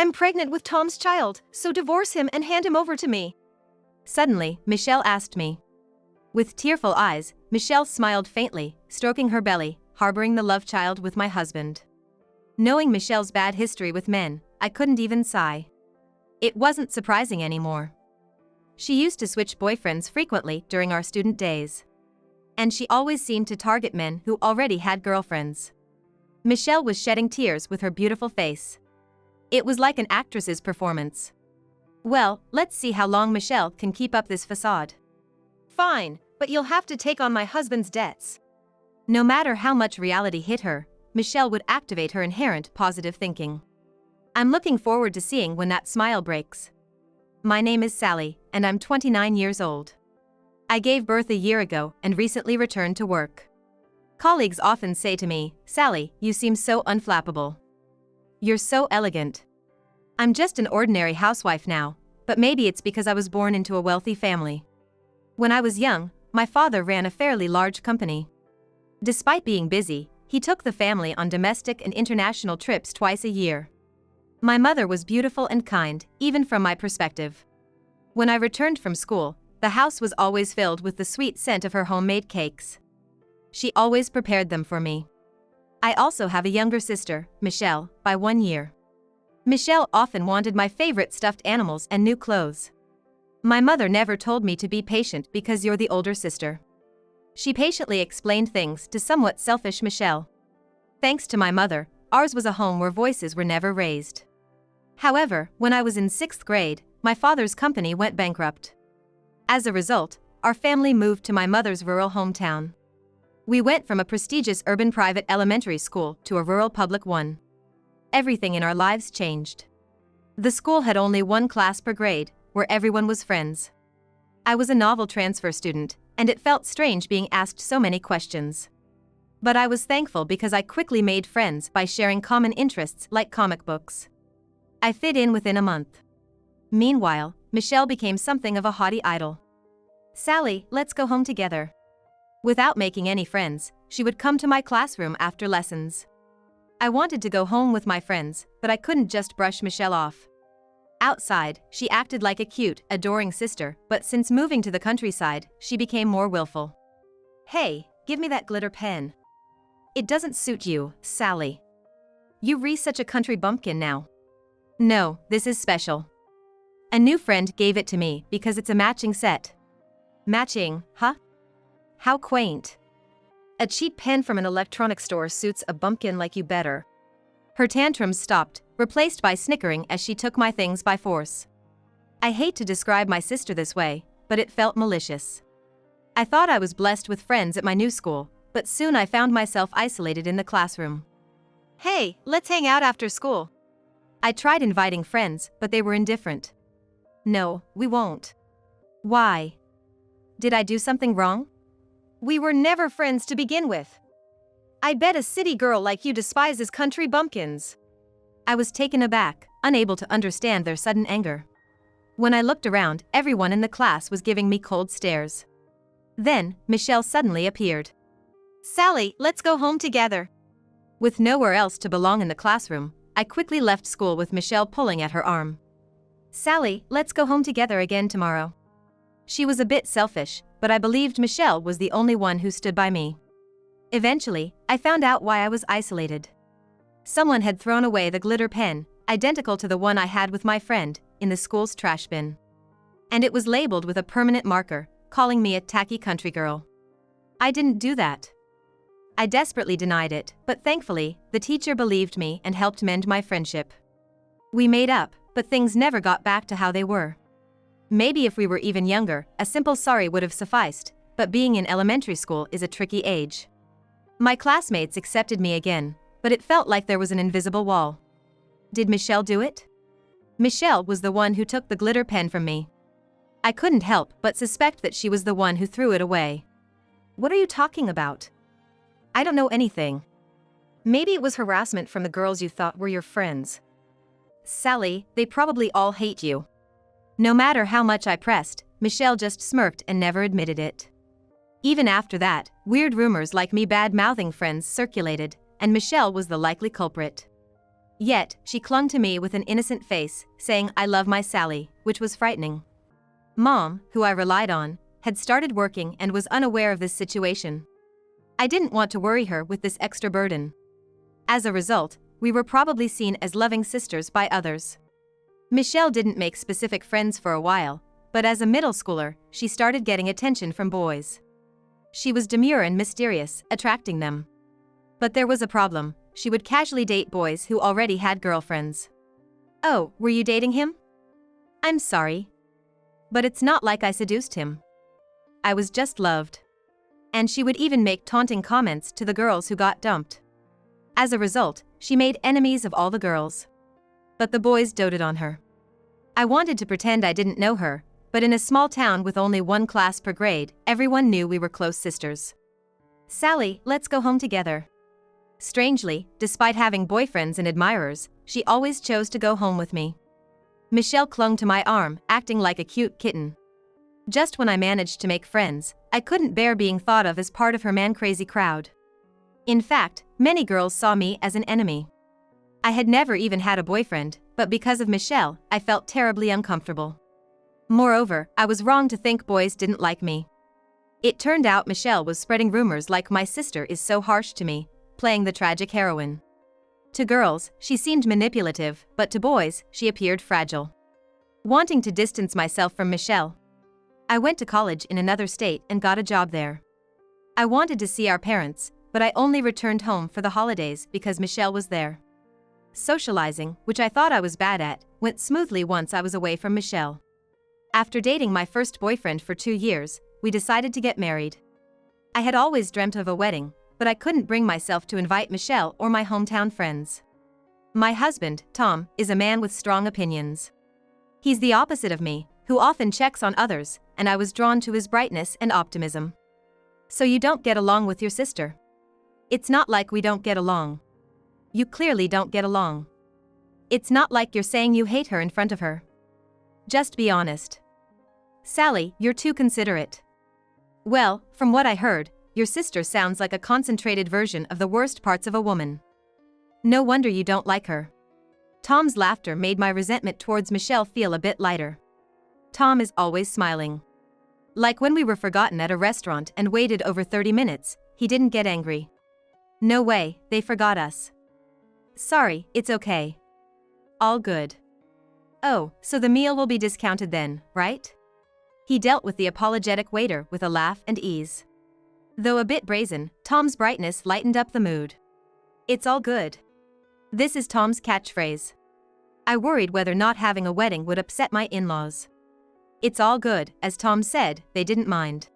I'm pregnant with Tom's child, so divorce him and hand him over to me. Suddenly, Michelle asked me. With tearful eyes, Michelle smiled faintly, stroking her belly, harboring the love child with my husband. Knowing Michelle's bad history with men, I couldn't even sigh. It wasn't surprising anymore. She used to switch boyfriends frequently during our student days. And she always seemed to target men who already had girlfriends. Michelle was shedding tears with her beautiful face. It was like an actress's performance. Well, let's see how long Michelle can keep up this facade. Fine, but you'll have to take on my husband's debts. No matter how much reality hit her, Michelle would activate her inherent positive thinking. I'm looking forward to seeing when that smile breaks. My name is Sally, and I'm 29 years old. I gave birth a year ago and recently returned to work. Colleagues often say to me, "Sally, you seem so unflappable. You're so elegant." I'm just an ordinary housewife now, but maybe it's because I was born into a wealthy family. When I was young, my father ran a fairly large company. Despite being busy, he took the family on domestic and international trips twice a year. My mother was beautiful and kind, even from my perspective. When I returned from school, the house was always filled with the sweet scent of her homemade cakes. She always prepared them for me. I also have a younger sister, Michelle, by 1 year. Michelle often wanted my favorite stuffed animals and new clothes. My mother never told me to be patient because you're the older sister. She patiently explained things to somewhat selfish Michelle. Thanks to my mother, ours was a home where voices were never raised. However, when I was in 6th grade, my father's company went bankrupt. As a result, our family moved to my mother's rural hometown. We went from a prestigious urban private elementary school to a rural public one. Everything in our lives changed. The school had only one class per grade, where everyone was friends. I was a novel transfer student, and it felt strange being asked so many questions. But I was thankful because I quickly made friends by sharing common interests like comic books. I fit in within a month. Meanwhile, Michelle became something of a haughty idol. "Sally, let's go home together." Without making any friends, she would come to my classroom after lessons. I wanted to go home with my friends, but I couldn't just brush Michelle off. Outside, she acted like a cute, adoring sister, but since moving to the countryside, she became more willful. "Hey, give me that glitter pen." "It doesn't suit you, Sally. You're such a country bumpkin now." "No, this is special. A new friend gave it to me because it's a matching set." "Matching, huh? How quaint. A cheap pen from an electronics store suits a bumpkin like you better." Her tantrums stopped, replaced by snickering as she took my things by force. I hate to describe my sister this way, but it felt malicious. I thought I was blessed with friends at my new school, but soon I found myself isolated in the classroom. "Hey, let's hang out after school." I tried inviting friends, but they were indifferent. "No, we won't." "Why? Did I do something wrong?" "We were never friends to begin with. I bet a city girl like you despises country bumpkins." I was taken aback, unable to understand their sudden anger. When I looked around, everyone in the class was giving me cold stares. Then, Michelle suddenly appeared. "Sally, let's go home together." With nowhere else to belong in the classroom, I quickly left school with Michelle pulling at her arm. "Sally, let's go home together again tomorrow." She was a bit selfish, but I believed Michelle was the only one who stood by me. Eventually, I found out why I was isolated. Someone had thrown away the glitter pen, identical to the one I had with my friend, in the school's trash bin. And it was labeled with a permanent marker, calling me a tacky country girl. I didn't do that. I desperately denied it, but thankfully, the teacher believed me and helped mend my friendship. We made up, but things never got back to how they were. Maybe if we were even younger, a simple sorry would have sufficed, but being in elementary school is a tricky age. My classmates accepted me again, but it felt like there was an invisible wall. Did Michelle do it? Michelle was the one who took the glitter pen from me. I couldn't help but suspect that she was the one who threw it away. "What are you talking about?" "I don't know anything." "Maybe it was harassment from the girls you thought were your friends." "Sally, they probably all hate you." No matter how much I pressed, Michelle just smirked and never admitted it. Even after that, weird rumors like me bad-mouthing friends circulated, and Michelle was the likely culprit. Yet, she clung to me with an innocent face, saying I love my Sally, which was frightening. Mom, who I relied on, had started working and was unaware of this situation. I didn't want to worry her with this extra burden. As a result, we were probably seen as loving sisters by others. Michelle didn't make specific friends for a while, but as a middle schooler, she started getting attention from boys. She was demure and mysterious, attracting them. But there was a problem: she would casually date boys who already had girlfriends. Oh, were you dating him? I'm sorry. But it's not like I seduced him. I was just loved. And she would even make taunting comments to the girls who got dumped. As a result, she made enemies of all the girls. But the boys doted on her. I wanted to pretend I didn't know her, but in a small town with only one class per grade, everyone knew we were close sisters. Sally, let's go home together. Strangely, despite having boyfriends and admirers, she always chose to go home with me. Michelle clung to my arm, acting like a cute kitten. Just when I managed to make friends, I couldn't bear being thought of as part of her man-crazy crowd. In fact, many girls saw me as an enemy. I had never even had a boyfriend, but because of Michelle, I felt terribly uncomfortable. Moreover, I was wrong to think boys didn't like me. It turned out Michelle was spreading rumors like my sister is so harsh to me, playing the tragic heroine. To girls, she seemed manipulative, but to boys, she appeared fragile. Wanting to distance myself from Michelle, I went to college in another state and got a job there. I wanted to see our parents, but I only returned home for the holidays because Michelle was there. Socializing, which I thought I was bad at, went smoothly once I was away from Michelle. After dating my first boyfriend for 2 years, we decided to get married. I had always dreamt of a wedding, but I couldn't bring myself to invite Michelle or my hometown friends. My husband, Tom, is a man with strong opinions. He's the opposite of me, who often checks on others, and I was drawn to his brightness and optimism. So you don't get along with your sister? It's not like we don't get along. You clearly don't get along. It's not like you're saying you hate her in front of her. Just be honest. Sally, you're too considerate. Well, from what I heard, your sister sounds like a concentrated version of the worst parts of a woman. No wonder you don't like her. Tom's laughter made my resentment towards Michelle feel a bit lighter. Tom is always smiling. Like when we were forgotten at a restaurant and waited over 30 minutes, he didn't get angry. No way, they forgot us. Sorry, it's okay. All good. Oh, so the meal will be discounted then, right? He dealt with the apologetic waiter with a laugh and ease. Though a bit brazen, Tom's brightness lightened up the mood. It's all good. This is Tom's catchphrase. I worried whether not having a wedding would upset my in-laws. It's all good, as Tom said, they didn't mind.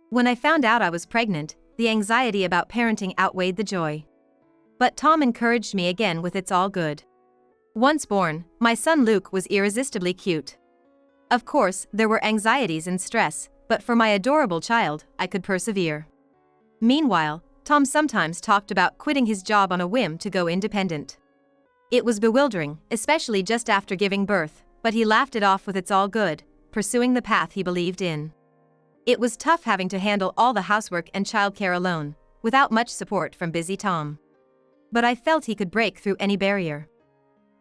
When I found out I was pregnant, the anxiety about parenting outweighed the joy. But Tom encouraged me again with it's all good. Once born, my son Luke was irresistibly cute. Of course, there were anxieties and stress, but for my adorable child, I could persevere. Meanwhile, Tom sometimes talked about quitting his job on a whim to go independent. It was bewildering, especially just after giving birth, but he laughed it off with it's all good, pursuing the path he believed in. It was tough having to handle all the housework and childcare alone, without much support from busy Tom. But I felt he could break through any barrier.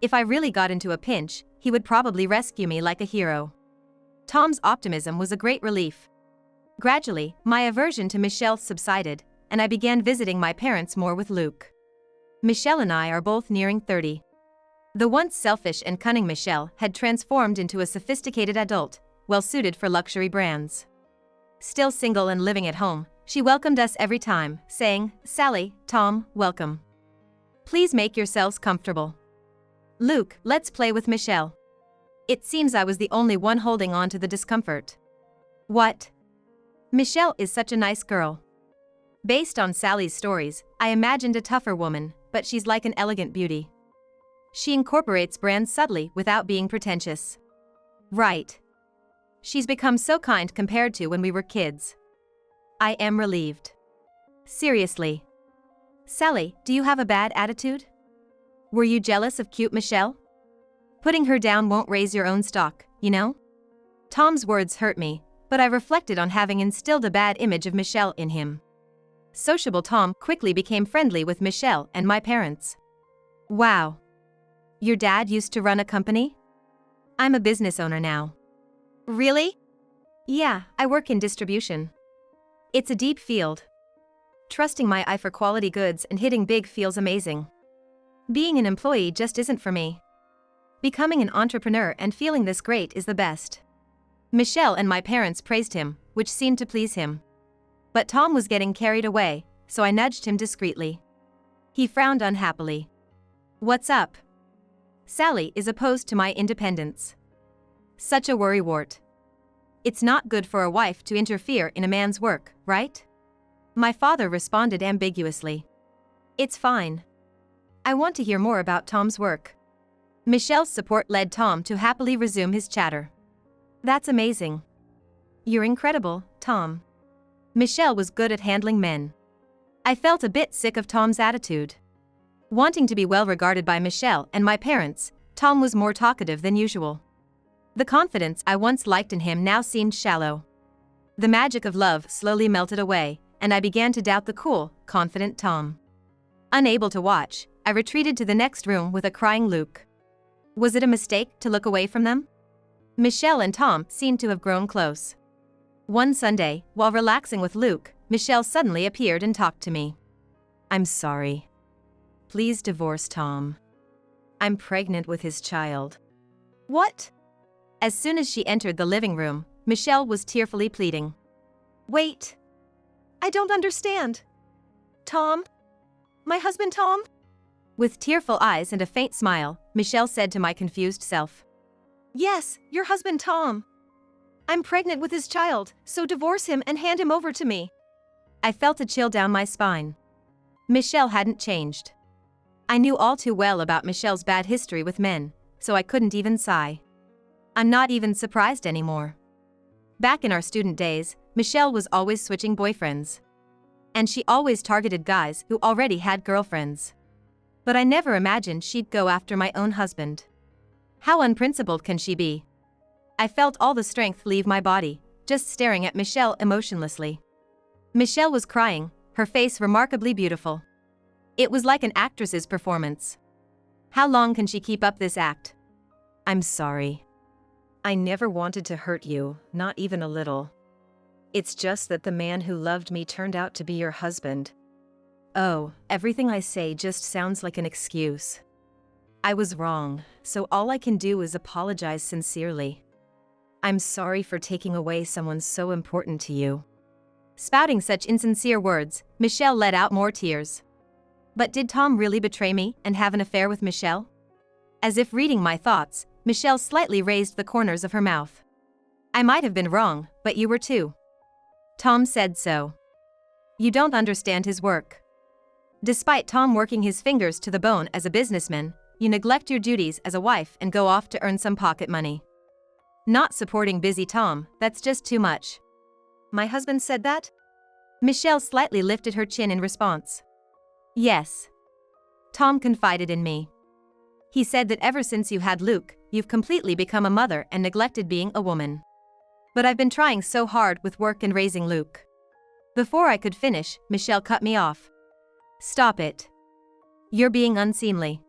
If I really got into a pinch, he would probably rescue me like a hero. Tom's optimism was a great relief. Gradually, my aversion to Michelle subsided, and I began visiting my parents more with Luke. Michelle and I are both nearing 30. The once selfish and cunning Michelle had transformed into a sophisticated adult, well-suited for luxury brands. Still single and living at home, she welcomed us every time, saying, "Sally, Tom, welcome. Please make yourselves comfortable. Luke, let's play with Michelle." It seems I was the only one holding on to the discomfort. What? Michelle is such a nice girl. Based on Sally's stories, I imagined a tougher woman, but she's like an elegant beauty. She incorporates brands subtly without being pretentious. Right. She's become so kind compared to when we were kids. I am relieved. Seriously. Sally, do you have a bad attitude? Were you jealous of cute Michelle? Putting her down won't raise your own stock, you know? Tom's words hurt me, but I reflected on having instilled a bad image of Michelle in him. Sociable Tom quickly became friendly with Michelle and my parents. Wow. Your dad used to run a company? I'm a business owner now. Really? Yeah, I work in distribution. It's a deep field. Trusting my eye for quality goods and hitting big feels amazing. Being an employee just isn't for me. Becoming an entrepreneur and feeling this great is the best. Michelle and my parents praised him, which seemed to please him. But Tom was getting carried away, so I nudged him discreetly. He frowned unhappily. What's up? Sally is opposed to my independence. Such a worrywart. It's not good for a wife to interfere in a man's work, right? My father responded ambiguously. It's fine. I want to hear more about Tom's work. Michelle's support led Tom to happily resume his chatter. That's amazing. You're incredible, Tom. Michelle was good at handling men. I felt a bit sick of Tom's attitude. Wanting to be well regarded by Michelle and my parents, Tom was more talkative than usual. The confidence I once liked in him now seemed shallow. The magic of love slowly melted away, and I began to doubt the cool, confident Tom. Unable to watch, I retreated to the next room with a crying Luke. Was it a mistake to look away from them? Michelle and Tom seemed to have grown close. One Sunday, while relaxing with Luke, Michelle suddenly appeared and talked to me. I'm sorry. Please divorce Tom. I'm pregnant with his child. What? As soon as she entered the living room, Michelle was tearfully pleading. Wait. I don't understand. Tom? My husband Tom? With tearful eyes and a faint smile, Michelle said to my confused self. Yes, your husband Tom. I'm pregnant with his child, so divorce him and hand him over to me. I felt a chill down my spine. Michelle hadn't changed. I knew all too well about Michelle's bad history with men, so I couldn't even sigh. I'm not even surprised anymore. Back in our student days, Michelle was always switching boyfriends. And she always targeted guys who already had girlfriends. But I never imagined she'd go after my own husband. How unprincipled can she be? I felt all the strength leave my body, just staring at Michelle emotionlessly. Michelle was crying, her face remarkably beautiful. It was like an actress's performance. How long can she keep up this act? I'm sorry. I never wanted to hurt you, not even a little. It's just that the man who loved me turned out to be your husband. Oh, everything I say just sounds like an excuse. I was wrong, so all I can do is apologize sincerely. I'm sorry for taking away someone so important to you. Spouting such insincere words, Michelle let out more tears. But did Tom really betray me and have an affair with Michelle? As if reading my thoughts, Michelle slightly raised the corners of her mouth. I might have been wrong, but you were too. Tom said so. You don't understand his work. Despite Tom working his fingers to the bone as a businessman, you neglect your duties as a wife and go off to earn some pocket money. Not supporting busy Tom, that's just too much. My husband said that? Michelle slightly lifted her chin in response. Yes. Tom confided in me. He said that ever since you had Luke, you've completely become a mother and neglected being a woman. But I've been trying so hard with work and raising Luke. Before I could finish, Michelle cut me off. Stop it. You're being unseemly.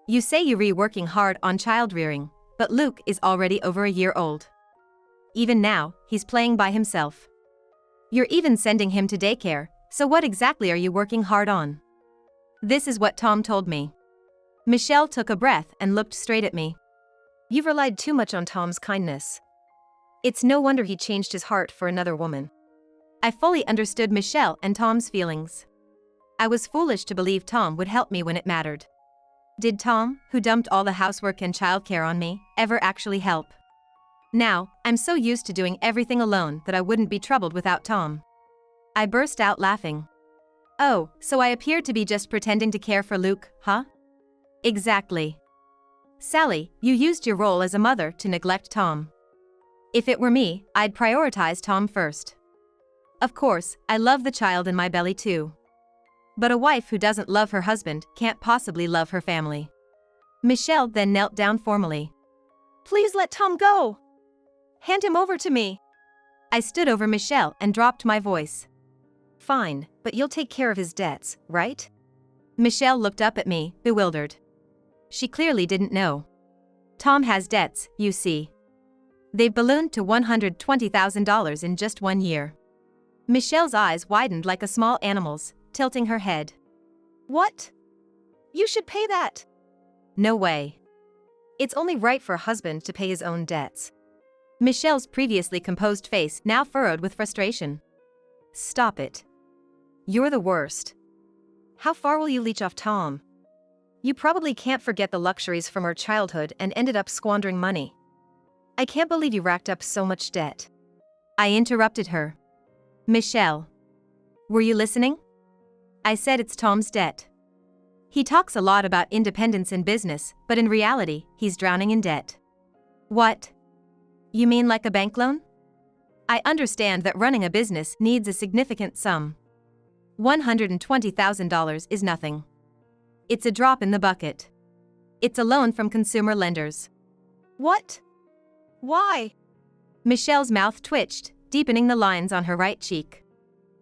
You say you're working hard on child rearing, but Luke is already over a year old. Even now, he's playing by himself. You're even sending him to daycare, so what exactly are you working hard on? This is what Tom told me. Michelle took a breath and looked straight at me. You've relied too much on Tom's kindness. It's no wonder he changed his heart for another woman. I fully understood Michelle and Tom's feelings. I was foolish to believe Tom would help me when it mattered. Did Tom, who dumped all the housework and childcare on me, ever actually help? Now, I'm so used to doing everything alone that I wouldn't be troubled without Tom. I burst out laughing. Oh, so I appeared to be just pretending to care for Luke, huh? Exactly. Sally, you used your role as a mother to neglect Tom. If it were me, I'd prioritize Tom first. Of course, I love the child in my belly too. But a wife who doesn't love her husband can't possibly love her family. Michelle then knelt down formally. Please let Tom go. Hand him over to me. I stood over Michelle and dropped my voice. Fine, but you'll take care of his debts, right? Michelle looked up at me, bewildered. She clearly didn't know. Tom has debts, you see. They've ballooned to $120,000 in just 1 year. Michelle's eyes widened like a small animal's, tilting her head. What? You should pay that. No way. It's only right for a husband to pay his own debts. Michelle's previously composed face now furrowed with frustration. Stop it. You're the worst. How far will you leech off Tom? You probably can't forget the luxuries from our childhood and ended up squandering money. I can't believe you racked up so much debt. I interrupted her. Michelle. Were you listening? I said it's Tom's debt. He talks a lot about independence in business, but in reality, he's drowning in debt. What? You mean like a bank loan? I understand that running a business needs a significant sum. $120,000 is nothing. It's a drop in the bucket. It's a loan from consumer lenders. What? Why? Michelle's mouth twitched, deepening the lines on her right cheek.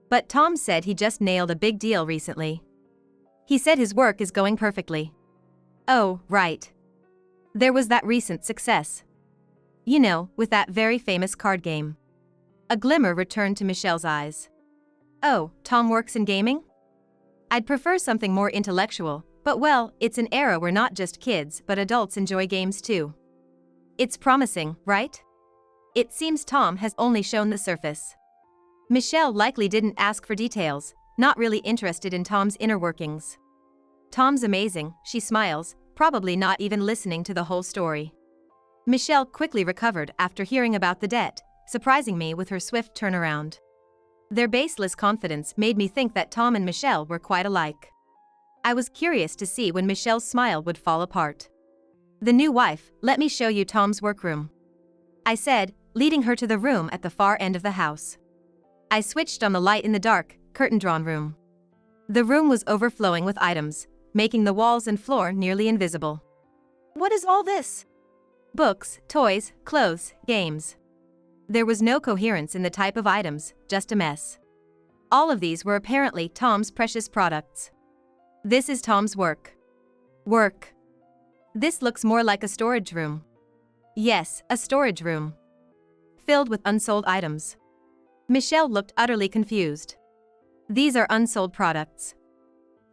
But Tom said he just nailed a big deal recently. He said his work is going perfectly. Oh, right. There was that recent success. You know, with that very famous card game. A glimmer returned to Michelle's eyes. Oh, Tom works in gaming? I'd prefer something more intellectual, but well, it's an era where not just kids but adults enjoy games too. It's promising, right? It seems Tom has only shown the surface. Michelle likely didn't ask for details, not really interested in Tom's inner workings. Tom's amazing, she smiles, probably not even listening to the whole story. Michelle quickly recovered after hearing about the debt, surprising me with her swift turnaround. Their baseless confidence made me think that Tom and Michelle were quite alike. I was curious to see when Michelle's smile would fall apart. The new wife, let me show you Tom's workroom. I said, leading her to the room at the far end of the house. I switched on the light in the dark, curtain-drawn room. The room was overflowing with items, making the walls and floor nearly invisible. What is all this? Books, toys, clothes, games. There was no coherence in the type of items, just a mess. All of these were apparently Tom's precious products. This is Tom's work. Work. This looks more like a storage room. Yes, a storage room. Filled with unsold items. Michelle looked utterly confused. These are unsold products.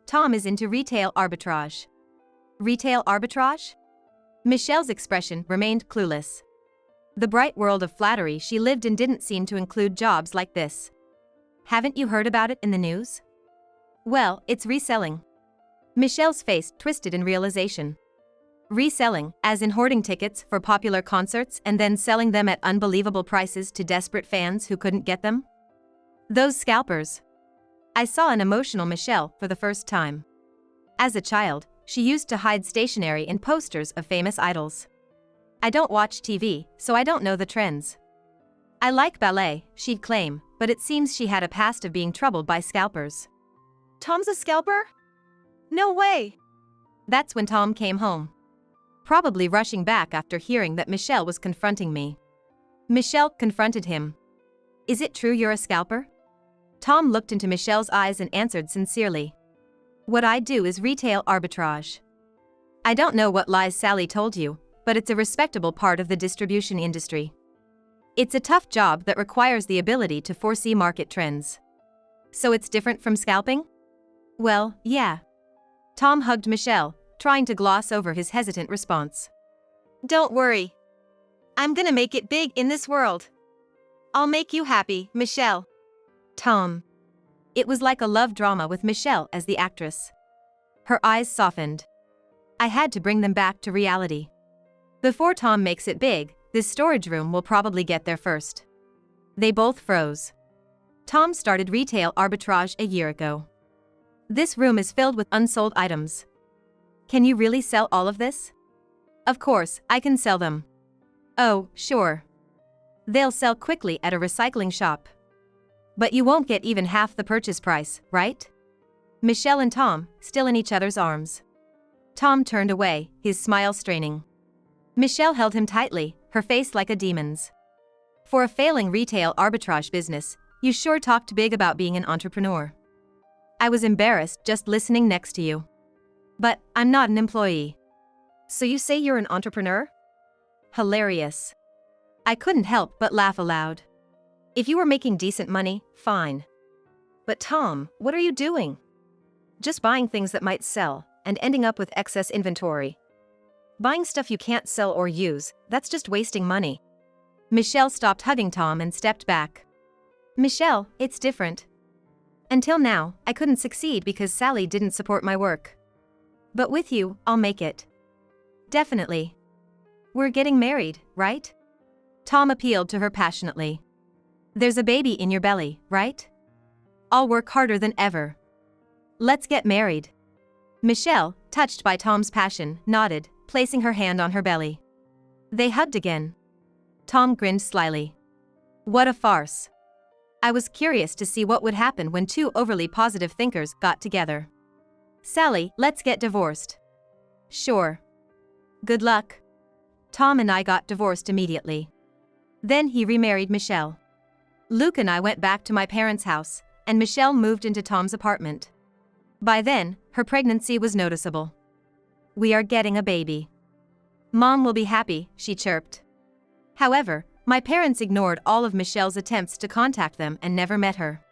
Tom is into retail arbitrage. Retail arbitrage? Michelle's expression remained clueless. The bright world of flattery she lived in didn't seem to include jobs like this. Haven't you heard about it in the news? Well, it's reselling. Michelle's face twisted in realization. Reselling, as in hoarding tickets for popular concerts and then selling them at unbelievable prices to desperate fans who couldn't get them? Those scalpers. I saw an emotional Michelle for the first time. As a child, she used to hide stationery and posters of famous idols. I don't watch TV, so I don't know the trends. I like ballet, she'd claim, but it seems she had a past of being troubled by scalpers. Tom's a scalper? No way! That's when Tom came home. Probably rushing back after hearing that Michelle was confronting me. Michelle confronted him. Is it true you're a scalper? Tom looked into Michelle's eyes and answered sincerely. What I do is retail arbitrage. I don't know what lies Sally told you, but it's a respectable part of the distribution industry. It's a tough job that requires the ability to foresee market trends. So it's different from scalping? Well, yeah. Tom hugged Michelle, trying to gloss over his hesitant response. Don't worry. I'm gonna make it big in this world. I'll make you happy, Michelle. Tom. It was like a love drama with Michelle as the actress. Her eyes softened. I had to bring them back to reality. Before Tom makes it big, this storage room will probably get there first. They both froze. Tom started retail arbitrage a year ago. This room is filled with unsold items. Can you really sell all of this? Of course, I can sell them. Oh, sure. They'll sell quickly at a recycling shop. But you won't get even half the purchase price, right? Michelle and Tom, still in each other's arms. Tom turned away, his smile straining. Michelle held him tightly, her face like a demon's. For a failing retail arbitrage business, you sure talked big about being an entrepreneur. I was embarrassed just listening next to you. But I'm not an employee. So you say you're an entrepreneur? Hilarious. I couldn't help but laugh aloud. If you were making decent money, fine. But Tom, what are you doing? Just buying things that might sell, and ending up with excess inventory. Buying stuff you can't sell or use, that's just wasting money. Michelle stopped hugging Tom and stepped back. Michelle, it's different. Until now, I couldn't succeed because Sally didn't support my work. But with you, I'll make it. Definitely. We're getting married, right? Tom appealed to her passionately. There's a baby in your belly, right? I'll work harder than ever. Let's get married. Michelle, touched by Tom's passion, nodded, placing her hand on her belly. They hugged again. Tom grinned slyly. What a farce. I was curious to see what would happen when two overly positive thinkers got together. Sally, let's get divorced. Sure. Good luck. Tom and I got divorced immediately. Then he remarried Michelle. Luke and I went back to my parents' house, and Michelle moved into Tom's apartment. By then, her pregnancy was noticeable. We are getting a baby. Mom will be happy, she chirped. However, my parents ignored all of Michelle's attempts to contact them and never met her.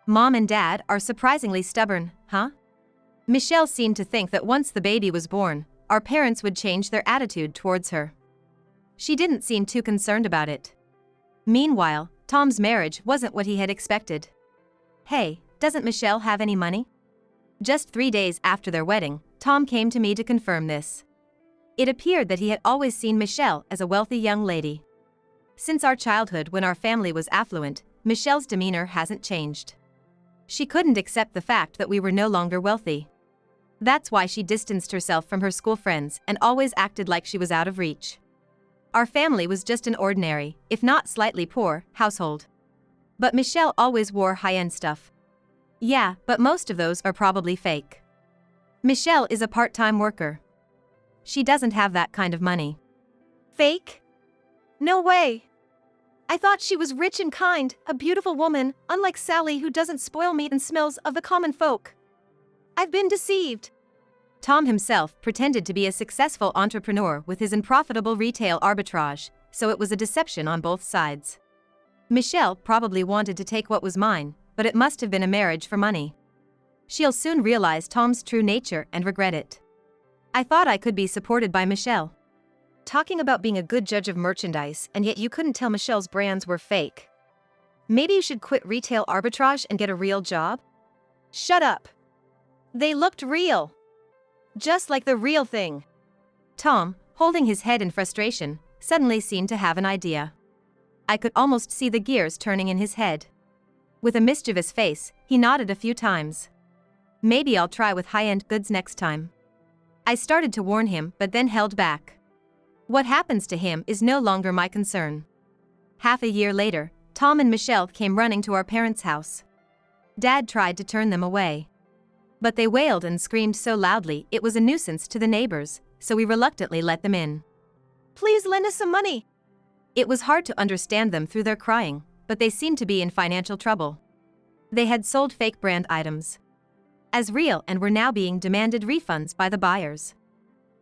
Mom and Dad are surprisingly stubborn, huh? Michelle seemed to think that once the baby was born, our parents would change their attitude towards her. She didn't seem too concerned about it. Meanwhile, Tom's marriage wasn't what he had expected. Hey, doesn't Michelle have any money? Just 3 days after their wedding, Tom came to me to confirm this. It appeared that he had always seen Michelle as a wealthy young lady. Since our childhood when our family was affluent, Michelle's demeanor hasn't changed. She couldn't accept the fact that we were no longer wealthy. That's why she distanced herself from her school friends and always acted like she was out of reach. Our family was just an ordinary, if not slightly poor, household. But Michelle always wore high-end stuff. Yeah, but most of those are probably fake. Michelle is a part-time worker. She doesn't have that kind of money. Fake? No way. I thought she was rich and kind, a beautiful woman, unlike Sally who doesn't spoil me and smells of the common folk. I've been deceived. Tom himself pretended to be a successful entrepreneur with his unprofitable retail arbitrage, so it was a deception on both sides. Michelle probably wanted to take what was mine, but it must have been a marriage for money. She'll soon realize Tom's true nature and regret it. I thought I could be supported by Michelle. Talking about being a good judge of merchandise, and yet you couldn't tell Michelle's brands were fake. Maybe you should quit retail arbitrage and get a real job? Shut up. They looked real. Just like the real thing. Tom, holding his head in frustration, suddenly seemed to have an idea. I could almost see the gears turning in his head. With a mischievous face, he nodded a few times. Maybe I'll try with high-end goods next time. I started to warn him but then held back. What happens to him is no longer my concern. Half a year later, Tom and Michelle came running to our parents' house. Dad tried to turn them away. But they wailed and screamed so loudly it was a nuisance to the neighbors, so we reluctantly let them in. Please lend us some money. It was hard to understand them through their crying, but they seemed to be in financial trouble. They had sold fake brand items as real and were now being demanded refunds by the buyers.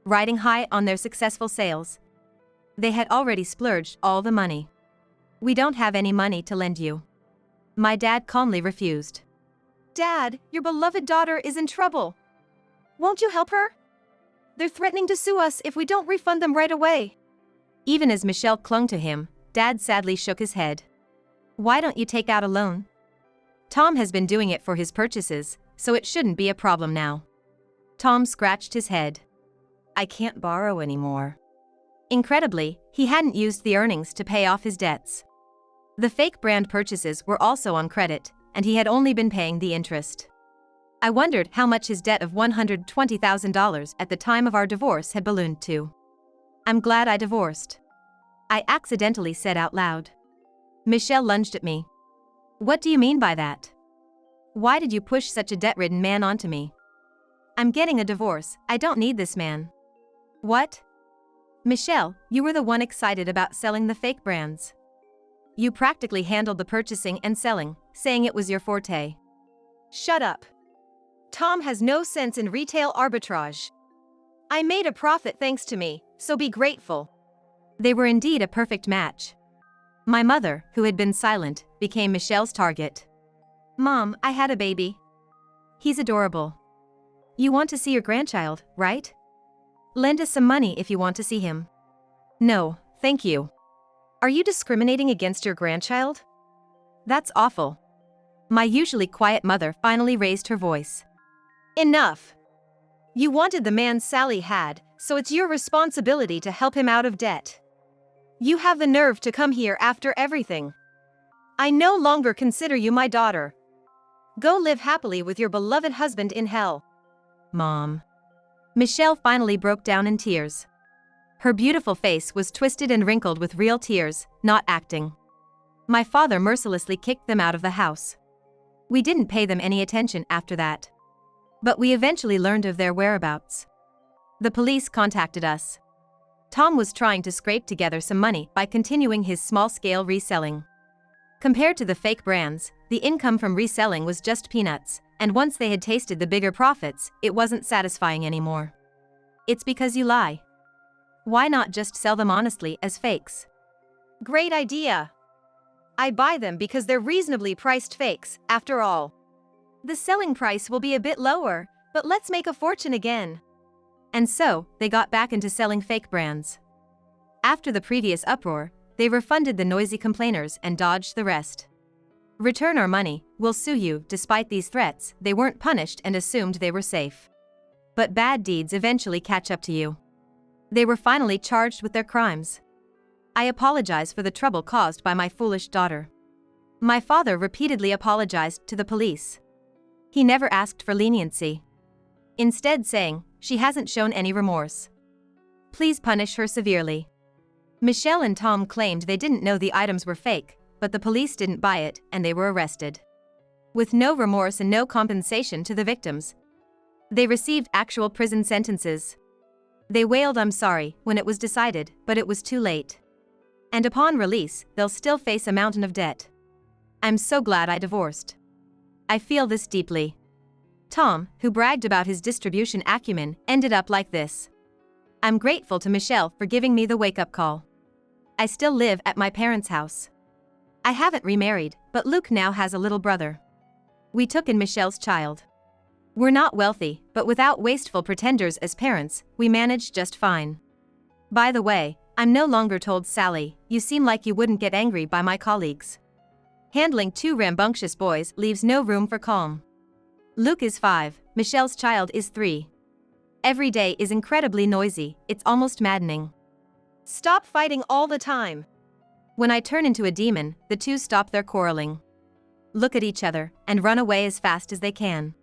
Riding high on their successful sales, they had already splurged all the money. We don't have any money to lend you. My dad calmly refused. Dad, your beloved daughter is in trouble. Won't you help her? They're threatening to sue us if we don't refund them right away. Even as Michelle clung to him, Dad sadly shook his head. Why don't you take out a loan? Tom has been doing it for his purchases, so it shouldn't be a problem now. Tom scratched his head. I can't borrow anymore. Incredibly, he hadn't used the earnings to pay off his debts. The fake brand purchases were also on credit, and he had only been paying the interest. I wondered how much his debt of $120,000 at the time of our divorce had ballooned to. I'm glad I divorced. I accidentally said out loud. Michelle lunged at me. What do you mean by that? Why did you push such a debt-ridden man onto me? I'm getting a divorce, I don't need this man. What? Michelle, you were the one excited about selling the fake brands. You practically handled the purchasing and selling, saying it was your forte. Shut up. Tom has no sense in retail arbitrage. I made a profit thanks to me, so be grateful. They were indeed a perfect match. My mother, who had been silent, became Michelle's target. Mom, I had a baby. He's adorable. You want to see your grandchild, right? Lend us some money if you want to see him. No, thank you. Are you discriminating against your grandchild? That's awful. My usually quiet mother finally raised her voice. Enough. You wanted the man Sally had, so it's your responsibility to help him out of debt. You have the nerve to come here after everything. I no longer consider you my daughter. Go live happily with your beloved husband in hell. Mom. Michelle finally broke down in tears. Her beautiful face was twisted and wrinkled with real tears, not acting. My father mercilessly kicked them out of the house. We didn't pay them any attention after that. But we eventually learned of their whereabouts. The police contacted us. Tom was trying to scrape together some money by continuing his small-scale reselling. Compared to the fake brands, the income from reselling was just peanuts, and once they had tasted the bigger profits, it wasn't satisfying anymore. It's because you lie. Why not just sell them honestly as fakes? Great idea. I buy them because they're reasonably priced fakes, after all. The selling price will be a bit lower, but let's make a fortune again. And so, they got back into selling fake brands. After the previous uproar, they refunded the noisy complainers and dodged the rest. Return our money, we'll sue you. Despite these threats, they weren't punished and assumed they were safe. But bad deeds eventually catch up to you. They were finally charged with their crimes. I apologize for the trouble caused by my foolish daughter. My father repeatedly apologized to the police. He never asked for leniency. Instead saying, she hasn't shown any remorse. Please punish her severely. Michelle and Tom claimed they didn't know the items were fake, but the police didn't buy it and they were arrested. With no remorse and no compensation to the victims. They received actual prison sentences. They wailed "I'm sorry" when it was decided, but it was too late. And upon release, they'll still face a mountain of debt. I'm so glad I divorced. I feel this deeply. Tom, who bragged about his distribution acumen, ended up like this. I'm grateful to Michelle for giving me the wake-up call. I still live at my parents' house. I haven't remarried, but Luke now has a little brother. We took in Michelle's child. We're not wealthy, but without wasteful pretenders as parents, we managed just fine. By the way, I'm no longer told Sally, you seem like you wouldn't get angry by my colleagues. Handling two rambunctious boys leaves no room for calm. Luke is 5, Michelle's child is 3. Every day is incredibly noisy, it's almost maddening. Stop fighting all the time. When I turn into a demon, the two stop their quarreling. Look at each other, and run away as fast as they can.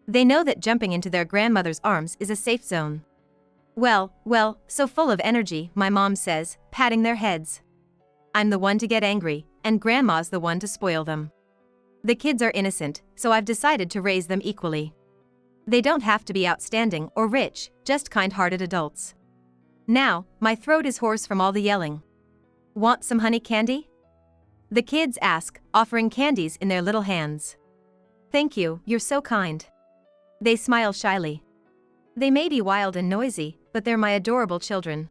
They know that jumping into their grandmother's arms is a safe zone. Well, so full of energy, my mom says, patting their heads. I'm the one to get angry, and Grandma's the one to spoil them. The kids are innocent, so I've decided to raise them equally. They don't have to be outstanding or rich, just kind-hearted adults. Now, my throat is hoarse from all the yelling. Want some honey candy? The kids ask, offering candies in their little hands. Thank you, you're so kind. They smile shyly. They may be wild and noisy, but they're my adorable children.